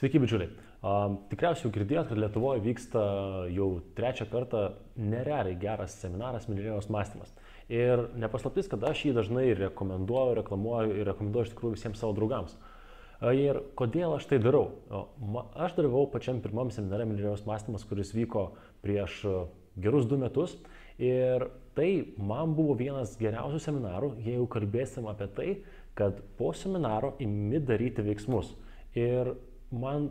Sveiki, bičiuliai. Tikriausiai jau girdėjot, kad Lietuvoje vyksta jau trečią kartą nerealiai geras seminaras Milijonieriaus mąstymas. Ir nepaslaptis, kad aš jį dažnai rekomenduoju, reklamuoju ir rekomenduoju iš tikrųjų visiems savo draugams. Ir kodėl aš tai darau? Aš dalyvau pačiam pirmam seminare Milijonieriaus mąstymas, kuris vyko prieš gerus 2 metus. Ir tai man buvo vienas geriausių seminarų, jeigu kalbėsim apie tai, kad po seminaro imi daryti veiksmus. Ir man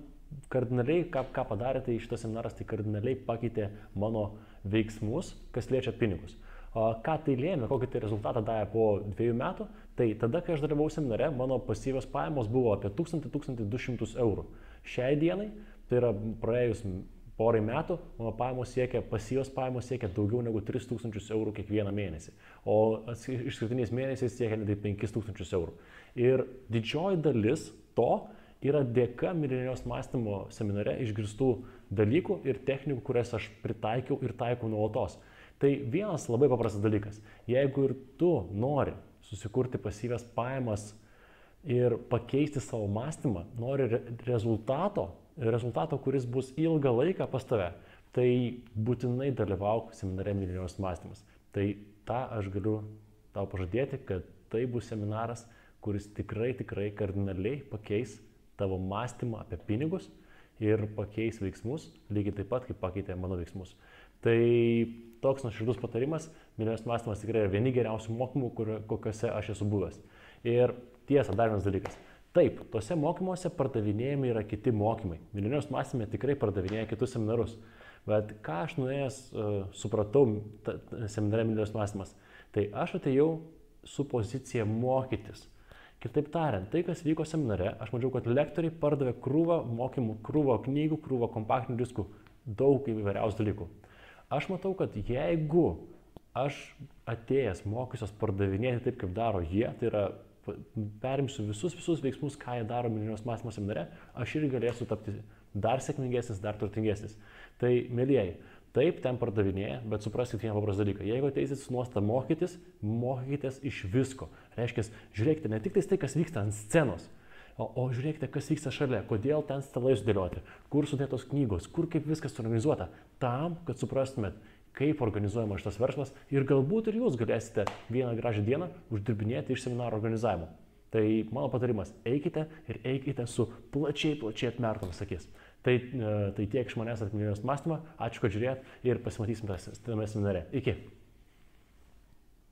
kardinaliai, ką padarė tai šitas seminaras, tai kardinaliai pakeitė mano veiksmus, kas liečia pinigus. Ką tai lėmė, kokį tai rezultatą davė po 2 metų, tai tada, kai aš dalyvau seminare, mano pasyvios pajamos buvo apie 1000–1200 eurų. Šiai dienai, tai yra praėjus porai metų, mano pasyvios pajamos siekia daugiau negu 3000 eurų kiekvieną mėnesį, o išskirtiniais mėnesiais siekia net 5000 eurų. Ir didžioji dalis to yra dėka Milijonieriaus mąstymo seminare išgirstų dalykų ir technikų, kurias aš pritaikiau ir taikau nuolatos. Tai vienas labai paprastas dalykas. Jeigu ir tu nori susikurti pasyvias pajamas ir pakeisti savo mąstymą, nori rezultato, kuris bus ilgą laiką pas tave, tai būtinai dalyvauk seminare Milijonieriaus mąstymas. Tai tą aš galiu tau pažadėti, kad tai bus seminaras, kuris tikrai kardinaliai pakeis tavo mąstymą apie pinigus ir pakeis veiksmus, lygiai taip pat, kaip pakeitė mano veiksmus. Tai toks nuoširdus patarimas, Milijonieriaus mąstymas tikrai yra vieni geriausių mokymų, kokiuose aš esu buvęs. Ir tiesa, dar vienas dalykas. Taip, tuose mokymuose pardavinėjami yra kiti mokymai. Milijonieriaus mąstyme tikrai pardavinėja kitus seminarus. Bet ką aš nuėjęs supratau seminare Milijonieriaus mąstymas, tai aš atėjau su pozicija mokytis. Kitaip tariant, tai, kas vyko seminare, aš mačiau, kad lektoriai pardavė krūvą mokymų, krūvą knygų, krūvą kompaktinių diskų, daug įvairiausių dalykų. Aš matau, kad jeigu aš atėjęs mokysiuos pardavinėti taip, kaip daro jie, tai yra perimsiu visus veiksmus, ką jie daro Milijonieriaus mąstymo seminare, aš ir galėsiu tapti dar sėkmingesnis, dar turtingesnis. Tai, mielieji, taip, ten pardavinėja, bet supraskite vieną paprastą dalyką. Jeigu ateisit su nuostata mokytis, mokykitės iš visko. Reiškia, žiūrėkite ne tik tai, kas vyksta ant scenos, o žiūrėkite, kas vyksta šalia, kodėl ten stalai sudėlioti, kur sudėtos knygos, kur kaip viskas suorganizuota, tam, kad suprastumėt, kaip organizuojama šitas verslas ir galbūt ir jūs galėsite vieną gražią dieną uždirbinėti iš seminaro organizavimo. Tai mano patarimas, eikite ir eikite su plačiai atmerktomis akis. Tai tiek iš manęs apie Milijonieriaus mąstymą, ačiū, kad žiūrėjot ir pasimatysim tame seminare. Iki.